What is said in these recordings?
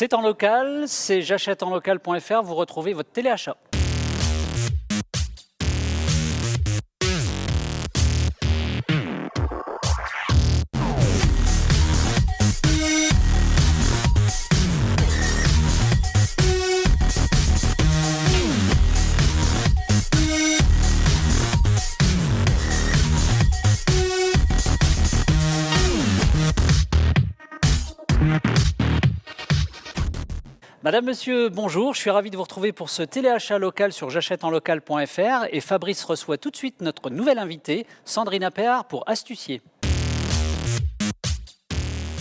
C'est en local, c'est j'achèteenlocal.fr, vous retrouvez votre téléachat. Madame, monsieur, bonjour. Je suis ravi de vous retrouver pour ce téléachat local sur j'achèteenlocal.fr et Fabrice reçoit tout de suite notre nouvelle invitée, Sandrine Appert pour Astucier.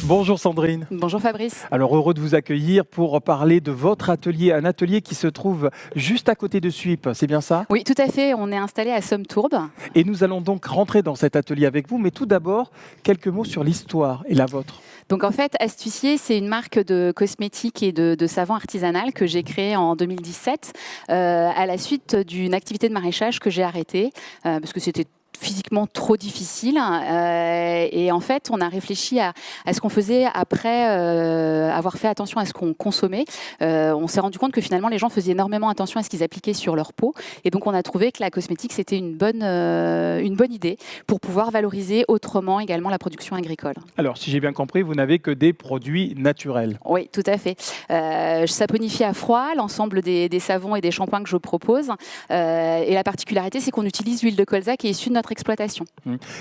Bonjour Sandrine. Bonjour Fabrice. Alors heureux de vous accueillir pour parler de votre atelier, un atelier qui se trouve juste à côté de Suippes, c'est bien ça? Oui, tout à fait, on est installé à Somme-Tourbe. Et nous allons donc rentrer dans cet atelier avec vous, mais tout d'abord, quelques mots sur l'histoire et la vôtre. Donc en fait, Astucier, c'est une marque de cosmétiques et de savon artisanal que j'ai créée en 2017 à la suite d'une activité de maraîchage que j'ai arrêtée parce que c'était physiquement trop difficile et en fait on a réfléchi à ce qu'on faisait après avoir fait attention à ce qu'on consommait. On s'est rendu compte que finalement les gens faisaient énormément attention à ce qu'ils appliquaient sur leur peau et donc on a trouvé que la cosmétique c'était une bonne idée pour pouvoir valoriser autrement également la production agricole. Alors si j'ai bien compris, vous n'avez que des produits naturels. Oui, tout à fait. Je saponifie à froid l'ensemble des savons et des shampoings que je propose et la particularité c'est qu'on utilise l'huile de colza qui est issue de notre exploitation.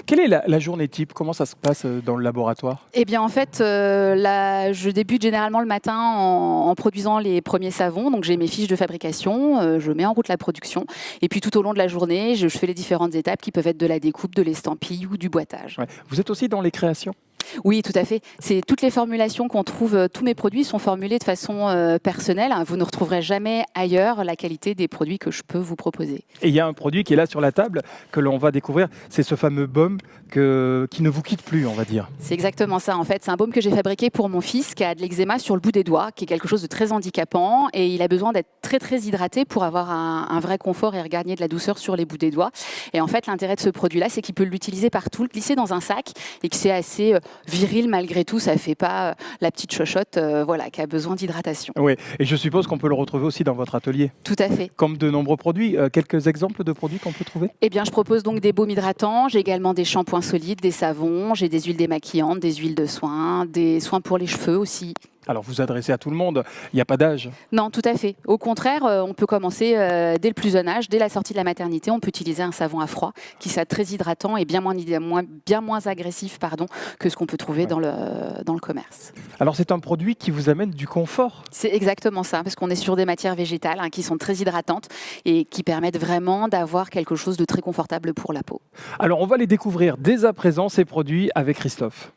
Quelle est la journée type? Comment ça se passe dans le laboratoire? Eh bien en fait, je débute généralement le matin en produisant les premiers savons. Donc j'ai mes fiches de fabrication, je mets en route la production et puis tout au long de la journée, je fais les différentes étapes qui peuvent être de la découpe, de l'estampille ou du boitage. Ouais. Vous êtes aussi dans les créations? Oui, tout à fait. C'est toutes les formulations qu'on trouve, tous mes produits sont formulés de façon personnelle. Vous ne retrouverez jamais ailleurs la qualité des produits que je peux vous proposer. Et il y a un produit qui est là sur la table que l'on va découvrir, c'est ce fameux baume qui ne vous quitte plus, on va dire. C'est exactement ça. En fait, c'est un baume que j'ai fabriqué pour mon fils qui a de l'eczéma sur le bout des doigts, qui est quelque chose de très handicapant et il a besoin d'être très très hydraté pour avoir un vrai confort et regagner de la douceur sur les bouts des doigts. Et en fait, l'intérêt de ce produit-là, c'est qu'il peut l'utiliser partout, le glisser dans un sac et que c'est assez viril malgré tout, ça fait pas la petite chochotte qui a besoin d'hydratation. Oui, et je suppose qu'on peut le retrouver aussi dans votre atelier. Tout à fait. Comme de nombreux produits, quelques exemples de produits qu'on peut trouver? Eh bien, je propose donc des baumes hydratants, j'ai également des shampoings solides, des savons, j'ai des huiles démaquillantes, des huiles de soins, des soins pour les cheveux aussi. Alors vous adressez à tout le monde, il n'y a pas d'âge? Non, tout à fait. Au contraire, on peut commencer dès le plus jeune âge, dès la sortie de la maternité, on peut utiliser un savon à froid qui soit très hydratant et bien moins agressif que ce qu'on peut trouver dans le commerce. Alors c'est un produit qui vous amène du confort? C'est exactement ça, parce qu'on est sur des matières végétales qui sont très hydratantes et qui permettent vraiment d'avoir quelque chose de très confortable pour la peau. Alors on va les découvrir dès à présent, ces produits, avec Christophe.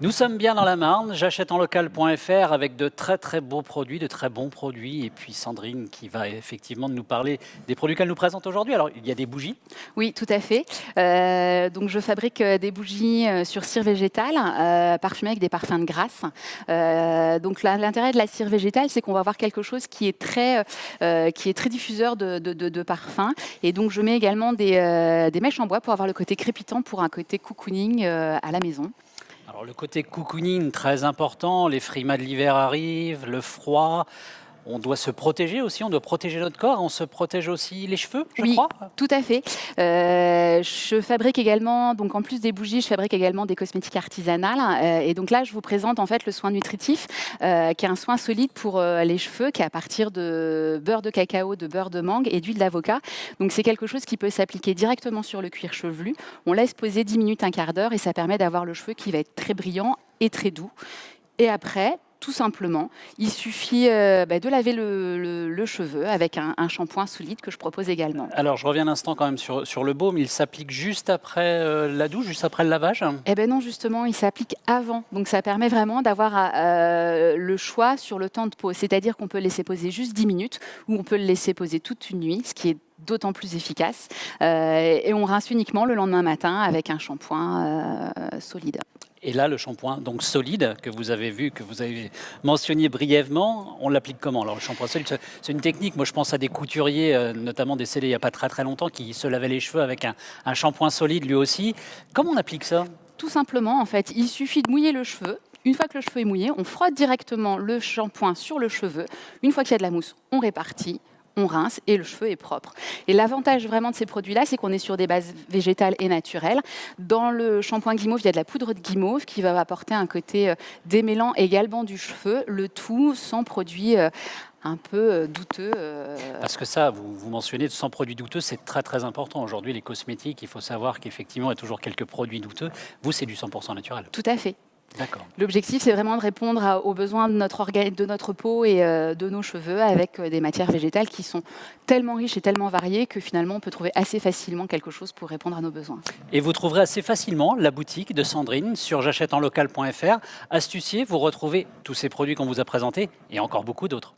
Nous sommes bien dans la Marne, j'achèteenlocal.fr avec de très très beaux produits, de très bons produits. Et puis Sandrine qui va effectivement nous parler des produits qu'elle nous présente aujourd'hui. Alors il y a des bougies. Oui, tout à fait. Donc je fabrique des bougies sur cire végétale, parfumées avec des parfums de grâce. Donc l'intérêt de la cire végétale, c'est qu'on va avoir quelque chose qui est très diffuseur de parfums. Et donc je mets également des mèches en bois pour avoir le côté crépitant, pour un côté cocooning à la maison. Alors le côté cocooning, très important, les frimas de l'hiver arrivent, le froid, on doit se protéger aussi, on doit protéger notre corps, on se protège aussi les cheveux, je crois. Oui, tout à fait. Je fabrique également, donc en plus des bougies, je fabrique également des cosmétiques artisanales. Et donc là, je vous présente en fait le soin nutritif, qui est un soin solide pour les cheveux, qui est à partir de beurre de cacao, de beurre de mangue et d'huile d'avocat. Donc c'est quelque chose qui peut s'appliquer directement sur le cuir chevelu. On laisse poser 10 minutes, un quart d'heure, et ça permet d'avoir le cheveu qui va être très brillant et très doux. Et après, tout simplement, il suffit de laver le cheveu avec un shampoing solide que je propose également. Alors, je reviens un instant quand même sur le baume. Il s'applique juste après la douche, juste après le lavage? Eh bien non, justement, il s'applique avant. Donc, ça permet vraiment d'avoir le choix sur le temps de pose. C'est-à-dire qu'on peut le laisser poser juste 10 minutes ou on peut le laisser poser toute une nuit, ce qui est d'autant plus efficace. Et on rince uniquement le lendemain matin avec un shampoing solide. Et là, le shampoing donc solide que vous avez vu, que vous avez mentionné brièvement, on l'applique comment? Alors le shampoing solide, c'est une technique. Moi, je pense à des couturiers, notamment décédés il n'y a pas très très longtemps, qui se lavaient les cheveux avec un shampoing solide lui aussi. Comment on applique ça? Tout simplement, en fait, il suffit de mouiller le cheveu Une fois que le cheveu est mouillé, on frotte directement le shampoing sur le cheveu. Une fois qu'il y a de la mousse, on répartit, on rince et le cheveu est propre. Et l'avantage vraiment de ces produits-là, c'est qu'on est sur des bases végétales et naturelles. Dans le shampoing guimauve, il y a de la poudre de guimauve qui va apporter un côté démêlant également du cheveu, le tout sans produits un peu douteux. Parce que ça, vous mentionnez sans produits douteux, c'est très très important. Aujourd'hui, les cosmétiques, il faut savoir qu'effectivement, il y a toujours quelques produits douteux. Vous, c'est du 100% naturel. Tout à fait. D'accord. L'objectif, c'est vraiment de répondre aux besoins de notre peau et de nos cheveux avec des matières végétales qui sont tellement riches et tellement variées que finalement, on peut trouver assez facilement quelque chose pour répondre à nos besoins. Et vous trouverez assez facilement la boutique de Sandrine sur j'achèteenlocal.fr. Astucier, vous retrouvez tous ces produits qu'on vous a présentés et encore beaucoup d'autres.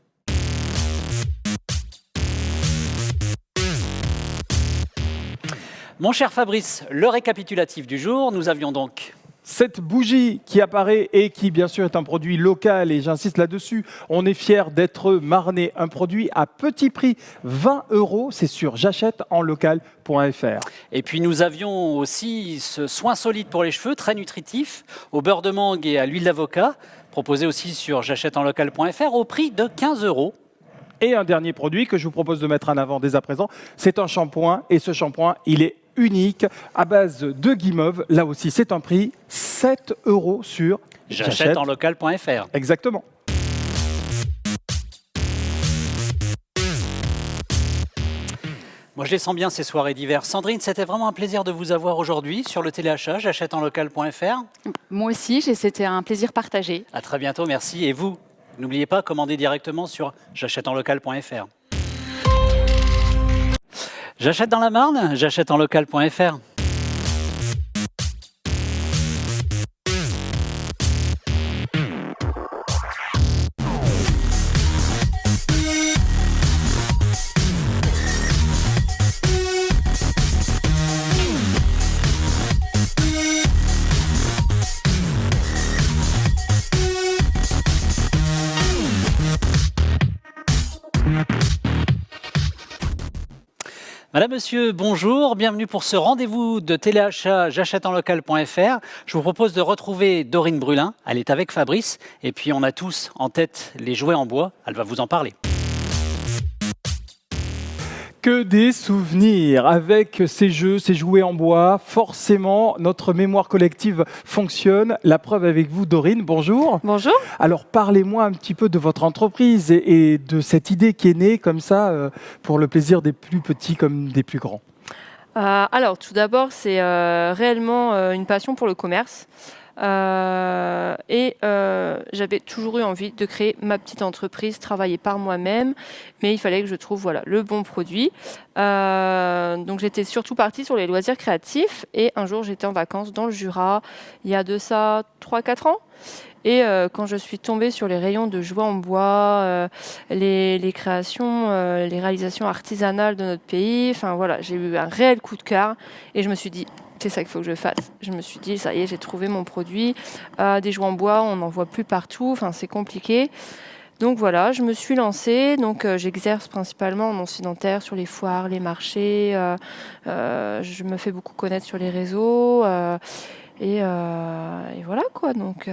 Mon cher Fabrice, le récapitulatif du jour, nous avions donc cette bougie qui apparaît et qui, bien sûr, est un produit local, et j'insiste là-dessus, on est fiers d'être marnais. Un produit à petit prix, 20 €, c'est sur j'achèteenlocal.fr. Et puis nous avions aussi ce soin solide pour les cheveux, très nutritif, au beurre de mangue et à l'huile d'avocat, proposé aussi sur j'achèteenlocal.fr au prix de 15 €. Et un dernier produit que je vous propose de mettre en avant dès à présent, c'est un shampoing, et ce shampoing, il est unique, à base de guimauve. Là aussi, c'est un prix 7 € sur j'achèteenlocal.fr. Exactement. Moi, je les sens bien ces soirées d'hiver. Sandrine, c'était vraiment un plaisir de vous avoir aujourd'hui sur le téléachat j'achèteenlocal.fr. Moi aussi, c'était un plaisir partagé. À très bientôt, merci. Et vous, n'oubliez pas, commandez directement sur j'achèteenlocal.fr. J'achète dans la Marne, j'achèteenlocal.fr. Madame, monsieur, bonjour, bienvenue pour ce rendez-vous de téléachat j'achèteenlocal.fr. Je vous propose de retrouver Dorine Brulin, elle est avec Fabrice, et puis on a tous en tête les jouets en bois, elle va vous en parler. Que des souvenirs avec ces jeux, ces jouets en bois. Forcément, notre mémoire collective fonctionne. La preuve avec vous, Dorine. Bonjour. Bonjour. Alors, parlez-moi un petit peu de votre entreprise et de cette idée qui est née comme ça pour le plaisir des plus petits comme des plus grands. Alors, tout d'abord, c'est réellement une passion pour le commerce. J'avais toujours eu envie de créer ma petite entreprise, travailler par moi-même, mais il fallait que je trouve le bon produit. Donc j'étais surtout partie sur les loisirs créatifs et un jour j'étais en vacances dans le Jura, il y a de ça 3-4 ans. Et quand je suis tombée sur les rayons de jouets en bois, les créations, les réalisations artisanales de notre pays, enfin voilà, j'ai eu un réel coup de cœur et je me suis dit, c'est ça qu'il faut que je fasse. Je me suis dit, ça y est, j'ai trouvé mon produit. Des jouets en bois, on n'en voit plus partout, enfin c'est compliqué. Donc voilà, je me suis lancée. Donc j'exerce principalement en non-sédentaire sur les foires, les marchés. Je me fais beaucoup connaître sur les réseaux. Et voilà quoi. Donc,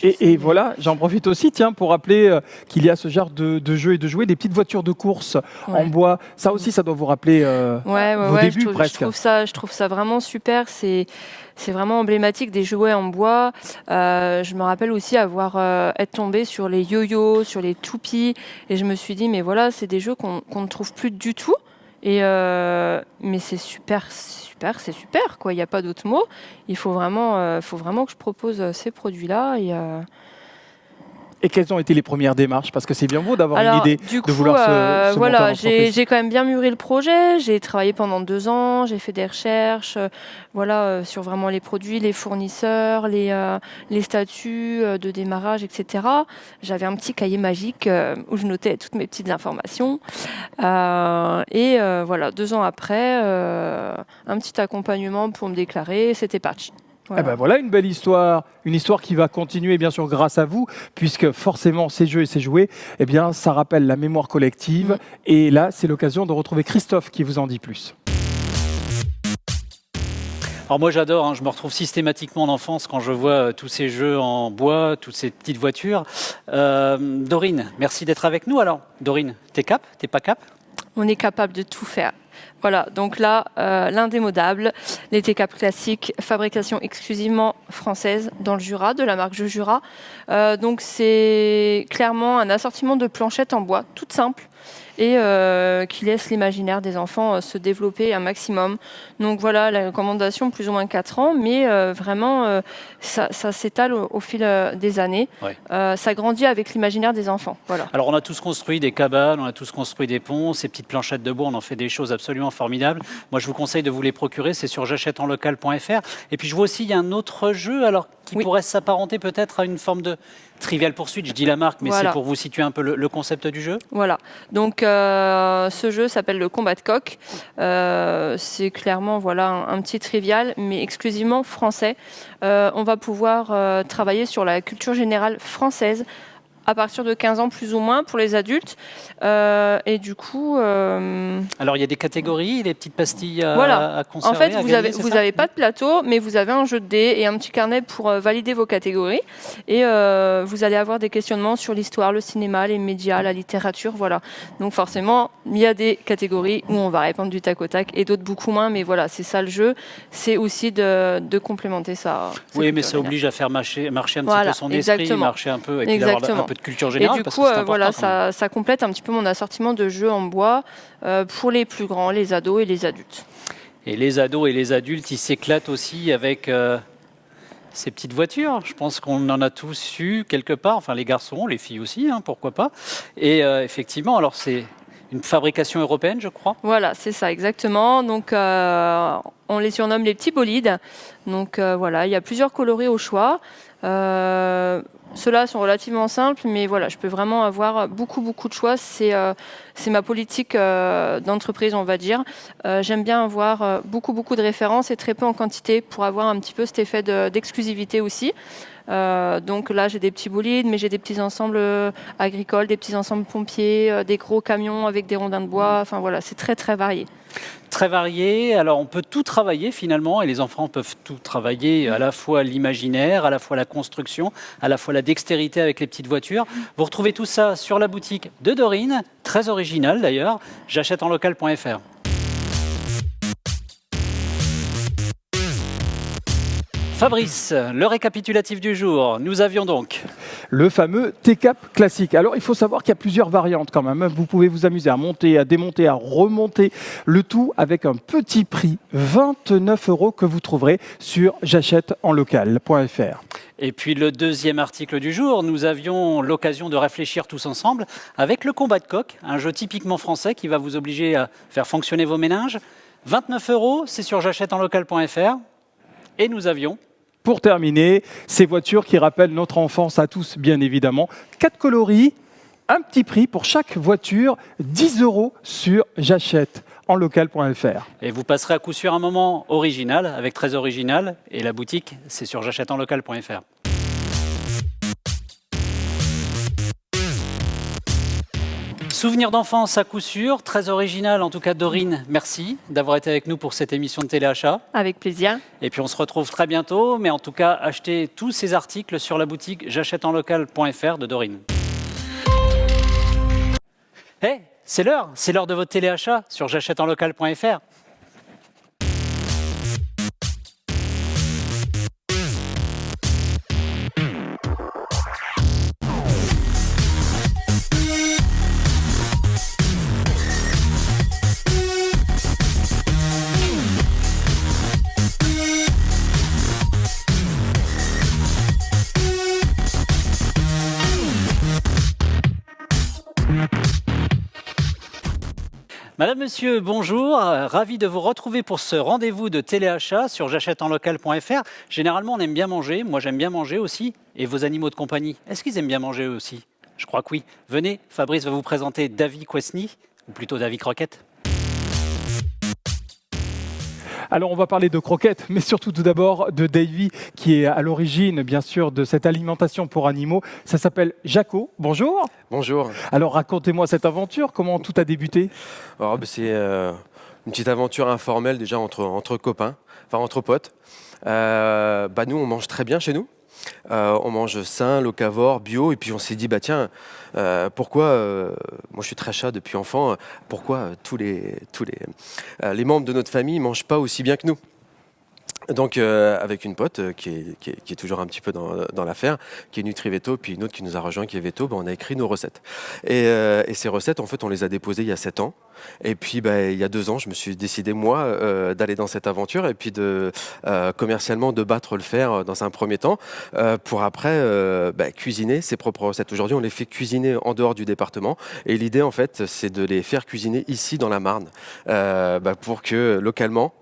et voilà, j'en profite aussi pour rappeler qu'il y a ce genre de jeux et de jouets, des petites voitures de course en bois. Ça aussi, ça doit vous rappeler vos débuts presque. Je trouve ça vraiment super. C'est vraiment emblématique des jouets en bois. Je me rappelle aussi être tombée sur les yo-yo, sur les toupies. Et je me suis dit, mais voilà, c'est des jeux qu'on ne trouve plus du tout. Mais c'est super, c'est super, quoi. Il n'y a pas d'autre mot. Il faut vraiment que je propose ces produits-là. Et quelles ont été les premières démarches? Parce que c'est bien beau d'avoir une idée, de vouloir se monter en entreprise. J'ai quand même bien mûri le projet. J'ai travaillé pendant 2 ans. J'ai fait des recherches sur vraiment les produits, les fournisseurs, les statuts de démarrage, etc. J'avais un petit cahier magique où je notais toutes mes petites informations. 2 ans après, un petit accompagnement pour me déclarer. C'était parti. Voilà. Eh ben voilà une belle histoire, une histoire qui va continuer bien sûr grâce à vous, puisque forcément ces jeux et ces jouets, ça rappelle la mémoire collective. Et là, c'est l'occasion de retrouver Christophe qui vous en dit plus. Alors moi j'adore, hein, je me retrouve systématiquement en enfance quand je vois tous ces jeux en bois, toutes ces petites voitures. Dorine, merci d'être avec nous. Alors Dorine, t'es cap, t'es pas cap? On est capable de tout faire. Voilà, donc là, l'indémodable, les T-Cap classiques, fabrication exclusivement française dans le Jura, de la marque Jeux Jura. Donc c'est clairement un assortiment de planchettes en bois, toutes simples, et qui laisse l'imaginaire des enfants se développer un maximum. Donc voilà, la recommandation plus ou moins 4 ans, mais vraiment, ça s'étale au fil des années. Ouais. Ça grandit avec l'imaginaire des enfants. Voilà. Alors on a tous construit des cabanes, on a tous construit des ponts, ces petites planchettes de bois, on en fait des choses absolument formidables. Moi je vous conseille de vous les procurer, c'est sur j'achèteenlocal.fr. Et puis je vois aussi il y a un autre jeu alors qui pourrait s'apparenter peut-être à une forme de Trivial Pursuit, je dis la marque, mais Voilà. c'est pour vous situer un peu le concept du jeu. Voilà, donc ce jeu s'appelle le Combat de coq. C'est clairement voilà, un petit trivial, mais exclusivement français. On va pouvoir travailler sur la culture générale française à partir de 15 ans plus ou moins pour les adultes. Et du coup... Alors il y a des catégories, les petites pastilles Voilà. à conserver. En fait, à vous gagner, c'est vous ça avez pas de plateau, mais vous avez un jeu de dés et un petit carnet pour valider vos catégories. Et vous allez avoir des questionnements sur l'histoire, le cinéma, les médias, la littérature, voilà. Donc forcément, il y a des catégories où on va répondre du tac au tac et d'autres beaucoup moins. Mais voilà, c'est ça le jeu. C'est aussi de complémenter ça. Oui, mais ça oblige à faire marcher un petit Voilà, peu son esprit, exactement. marcher un peu, et puis d'avoir un peu de culture générale. Et du parce coup, que c'est important, voilà, quand même. ça complète un petit peu mon assortiment de jeux en bois pour les plus grands, les ados et les adultes. Et les ados et les adultes, ils s'éclatent aussi avec ces petites voitures. Je pense qu'on en a tous eu quelque part, enfin les garçons, les filles aussi, hein, pourquoi pas. Et effectivement, alors c'est une fabrication européenne, je crois. Voilà, c'est ça, exactement. Donc, on les surnomme les petits bolides. Donc, voilà, il y a plusieurs coloris au choix. Ceux-là sont relativement simples, mais voilà, je peux vraiment avoir beaucoup de choix. C'est ma politique d'entreprise, on va dire. J'aime bien avoir beaucoup de références et très peu en quantité pour avoir un petit peu cet effet d'exclusivité aussi. Donc là, j'ai des petits bolides, mais j'ai des petits ensembles agricoles, des petits ensembles pompiers, des gros camions avec des rondins de bois. Enfin voilà, c'est très varié. Très varié, alors on peut tout travailler finalement, et les enfants peuvent tout travailler, à la fois l'imaginaire, à la fois la construction, à la fois la dextérité avec les petites voitures. Vous retrouvez tout ça sur la boutique de Dorine, très originale d'ailleurs, j'achèteenlocal.fr. Fabrice, le récapitulatif du jour. Nous avions donc le fameux T-Cap classique. Alors, il faut savoir qu'il y a plusieurs variantes quand même. Vous pouvez vous amuser à monter, à démonter, à remonter, le tout avec un petit prix, 29 € que vous trouverez sur j'achèteenlocal.fr. Et puis le deuxième article du jour, nous avions l'occasion de réfléchir tous ensemble avec le combat de coq, un jeu typiquement français qui va vous obliger à faire fonctionner vos méninges. 29 €, c'est sur j'achèteenlocal.fr. Et nous avions... Pour terminer, ces voitures qui rappellent notre enfance à tous, bien évidemment. 4 coloris, un petit prix pour chaque voiture, 10 € sur j'achèteenlocal.fr. Et vous passerez à coup sûr un moment original, avec très original. Et la boutique, c'est sur j'achèteenlocal.fr. Souvenir d'enfance à coup sûr, très original en tout cas. Dorine, merci d'avoir été avec nous pour cette émission de téléachat. Avec plaisir. Et puis on se retrouve très bientôt, mais en tout cas achetez tous ces articles sur la boutique j'achèteenlocal.fr de Dorine. Hey, c'est l'heure de votre téléachat sur j'achèteenlocal.fr. Madame, monsieur, bonjour. Ravi de vous retrouver pour ce rendez-vous de téléachat sur j'achèteenlocal.fr. Généralement, on aime bien manger. Moi, j'aime bien manger aussi. Et vos animaux de compagnie, est-ce qu'ils aiment bien manger eux aussi? Je crois que oui. Venez, Fabrice va vous présenter Davy Quesny, ou plutôt Davy Croquette. Alors, on va parler de croquettes, mais surtout tout d'abord de Davy, qui est à l'origine, bien sûr, de cette alimentation pour animaux. Ça s'appelle Jaco. Bonjour. Bonjour. Alors, racontez-moi cette aventure. Comment tout a débuté? C'est une petite aventure informelle déjà entre copains. enfin entre potes. Nous, on mange très bien chez nous. On mange sain, locavore, bio, et puis on s'est dit, tiens, pourquoi, moi je suis très chat depuis enfant, pourquoi tous les membres de notre famille ne mangent pas aussi bien que nous? Donc avec une pote qui est toujours un petit peu dans l'affaire, qui est NutriVeto, puis une autre qui nous a rejoint qui est Veto, on a écrit nos recettes. Et ces recettes, en fait, on les a déposées il y a 7 ans. Et puis il y a 2 ans, je me suis décidé, moi, d'aller dans cette aventure et puis de commercialement de battre le fer dans un premier temps pour après cuisiner ses propres recettes. Aujourd'hui, on les fait cuisiner en dehors du département. Et l'idée, en fait, c'est de les faire cuisiner ici dans la Marne pour que localement,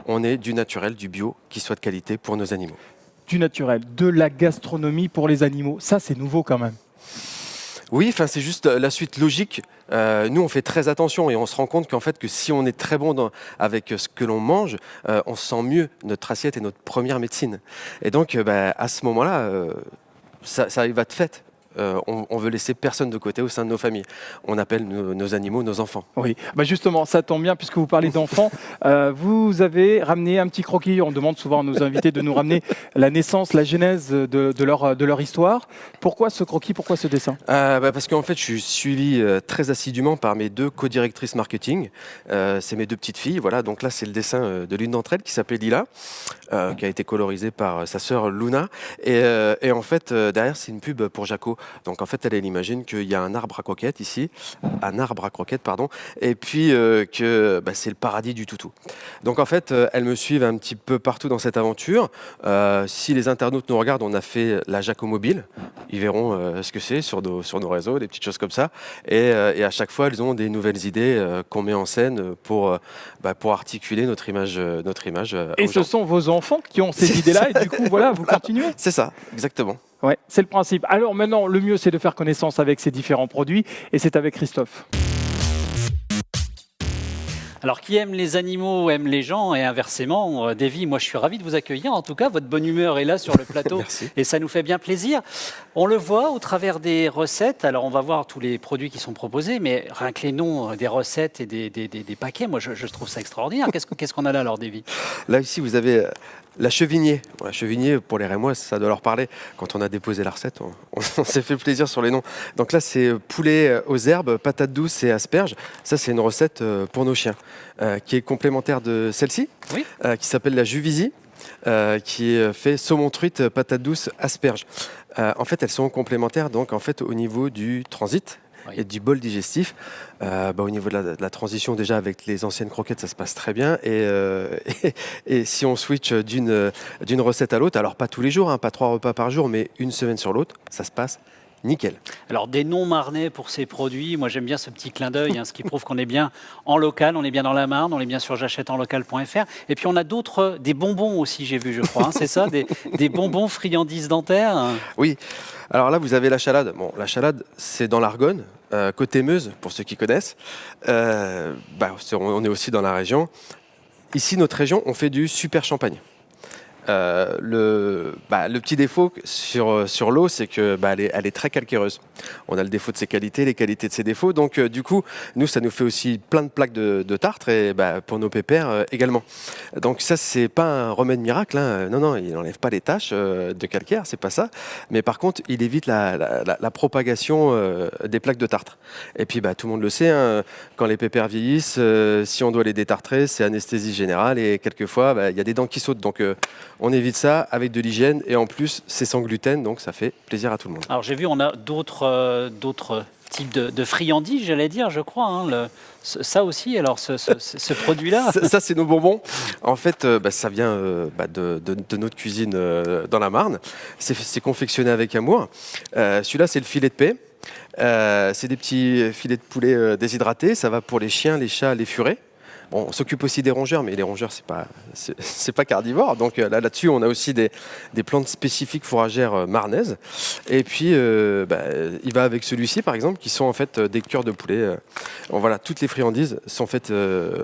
on ait du naturel, du bio, qui soit de qualité pour nos animaux. Du naturel, de la gastronomie pour les animaux, ça c'est nouveau quand même. Oui, c'est juste la suite logique. Nous, on fait très attention et on se rend compte qu'en fait, que si on est très bon avec ce que l'on mange, on se sent mieux. Notre assiette est notre première médecine. Et donc, à ce moment-là, ça va de fait. On veut laisser personne de côté au sein de nos familles. On appelle nos animaux nos enfants. Oui, justement, ça tombe bien puisque vous parlez d'enfants. Vous avez ramené un petit croquis. On demande souvent à nos invités de nous ramener la naissance, la genèse de leur histoire. Pourquoi ce croquis, pourquoi ce dessin? Parce qu'en fait, je suis suivi très assidûment par mes 2 co-directrices marketing. C'est mes 2 petites filles. Voilà, donc là, c'est le dessin de l'une d'entre elles qui s'appelle Lila, qui a été colorisée par sa sœur Luna. Et en fait, derrière, c'est une pub pour Jaco. Donc en fait, elle imagine qu'il y a un arbre à croquettes ici, et puis que c'est le paradis du toutou. Donc en fait, elles me suivent un petit peu partout dans cette aventure. Si les internautes nous regardent, on a fait la Jaco Mobile. Ils verront ce que c'est sur nos réseaux, des petites choses comme ça. Et à chaque fois, elles ont des nouvelles idées qu'on met en scène pour articuler notre image. Et ce sont vos enfants qui ont ces idées-là, et du coup, voilà, vous continuez. C'est ça, exactement. Ouais, c'est le principe. Alors maintenant, le mieux, c'est de faire connaissance avec ces différents produits, et c'est avec Christophe. Alors, qui aime les animaux aime les gens et inversement. Davy, moi je suis ravi de vous accueillir. En tout cas, votre bonne humeur est là sur le plateau et ça nous fait bien plaisir. On le voit au travers des recettes. Alors, on va voir tous les produits qui sont proposés, mais rien que les noms des recettes et des paquets, moi je trouve ça extraordinaire. Qu'est-ce qu'on a là alors, Davy? Là, ici, vous avez la chevignier. La chevignier, pour les Rémois, ça doit leur parler. Quand on a déposé la recette, on s'est fait plaisir sur les noms. Donc là, c'est poulet aux herbes, patates douces et asperges. Ça, c'est une recette pour nos chiens, qui est complémentaire de celle-ci, Oui. Qui s'appelle la Juvisy, qui est fait saumon truite, patates douces, asperges. En fait, elles sont complémentaires donc, en fait, au niveau du transit. Oui. Et du bol digestif. Au niveau de la transition, déjà avec les anciennes croquettes, ça se passe très bien. Et si on switch d'une recette à l'autre, alors pas tous les jours, pas 3 repas par jour, mais une semaine sur l'autre, ça se passe nickel. Alors, des noms marnais pour ces produits, moi j'aime bien ce petit clin d'œil, ce qui prouve qu'on est bien en local, on est bien dans la Marne, on est bien sur j'achèteenlocal.fr. Et puis on a des bonbons aussi, j'ai vu, je crois, c'est ça, des bonbons friandises dentaires. Oui, alors là vous avez la chalade. Bon, la chalade, c'est dans l'Argonne, côté Meuse, pour ceux qui connaissent. On est aussi dans la région. Ici, notre région, on fait du super champagne. Le petit défaut sur l'eau, c'est que elle est très calcaireuse. On a le défaut de ses qualités, les qualités de ses défauts. Donc du coup, nous, ça nous fait aussi plein de plaques de tartre et pour nos pépères également. Donc ça, c'est pas un remède miracle. Non, il n'enlève pas les taches de calcaire, c'est pas ça. Mais par contre, il évite la propagation des plaques de tartre. Et puis tout le monde le sait, quand les pépères vieillissent, si on doit les détartrer, c'est anesthésie générale et quelquefois, il y a des dents qui sautent. Donc on évite ça avec de l'hygiène et en plus c'est sans gluten, donc ça fait plaisir à tout le monde. Alors j'ai vu, on a d'autres types de friandises, j'allais dire, je crois. Ça aussi, alors ce produit-là. Ça c'est nos bonbons. En fait, ça vient de notre cuisine dans la Marne. C'est confectionné avec amour. Celui-là c'est le filet de paix. C'est des petits filets de poulet déshydratés. Ça va pour les chiens, les chats, les furets. Bon, on s'occupe aussi des rongeurs, mais les rongeurs, c'est pas carnivore. Donc là-dessus, on a aussi des plantes spécifiques fourragères marnaises. Et puis, il va avec celui-ci, par exemple, qui sont en fait des cœurs de poulet. Voilà, toutes les friandises sont faites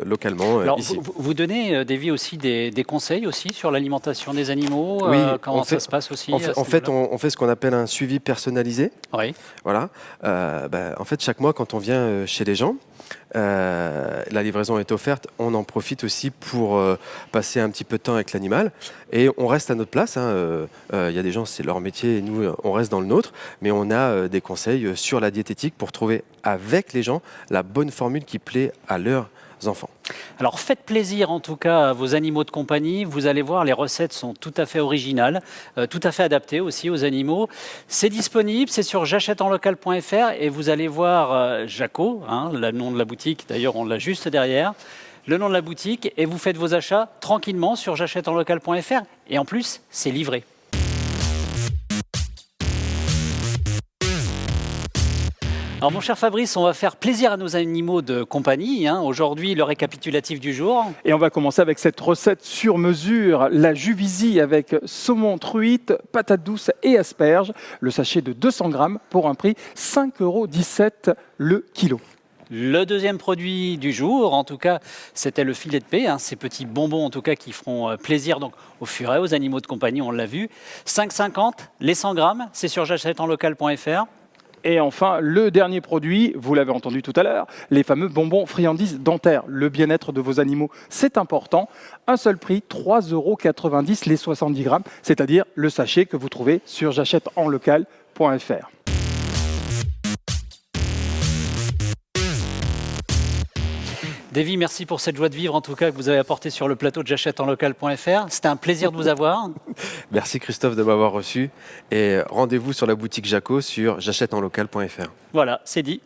localement. Alors, ici. Vous donnez, Davy, aussi des conseils aussi sur l'alimentation des animaux. Oui, comment ça se passe aussi en fait, on fait ce qu'on appelle un suivi personnalisé. Oui. Voilà. En fait, chaque mois, quand on vient chez les gens, la livraison est offerte certes, on en profite aussi pour passer un petit peu de temps avec l'animal. Et on reste à notre place. Il y a des gens, c'est leur métier, et nous, on reste dans le nôtre. Mais on a des conseils sur la diététique pour trouver avec les gens la bonne formule qui plaît à leurs enfants. Alors faites plaisir en tout cas à vos animaux de compagnie. Vous allez voir, les recettes sont tout à fait originales, tout à fait adaptées aussi aux animaux. C'est disponible, c'est sur j'achèteenlocal.fr et vous allez voir Jaco, le nom de la boutique, d'ailleurs on l'a juste derrière, le nom de la boutique, et vous faites vos achats tranquillement sur j'achèteenlocal.fr et en plus c'est livré. Alors mon cher Fabrice, on va faire plaisir à nos animaux de compagnie. Aujourd'hui, le récapitulatif du jour. Et on va commencer avec cette recette sur mesure, la Juvisy avec saumon, truite, patates douces et asperges. Le sachet de 200 grammes pour un prix 5,17 € le kilo. Le deuxième produit du jour, en tout cas, c'était le filet de paix, ces petits bonbons en tout cas qui feront plaisir donc aux furets, aux animaux de compagnie, on l'a vu. 5,50 les 100 grammes, c'est sur j'achèteenlocal.fr. Et enfin, le dernier produit, vous l'avez entendu tout à l'heure, les fameux bonbons friandises dentaires. Le bien-être de vos animaux, c'est important. Un seul prix, 3,90 € les 70 grammes, c'est-à-dire le sachet que vous trouvez sur j'achèteenlocal.fr. Davy, merci pour cette joie de vivre en tout cas que vous avez apportée sur le plateau de j'achèteenlocal.fr. C'était un plaisir de vous avoir. Merci Christophe de m'avoir reçu. Et rendez-vous sur la boutique Jaco sur j'achèteenlocal.fr. Voilà, c'est dit.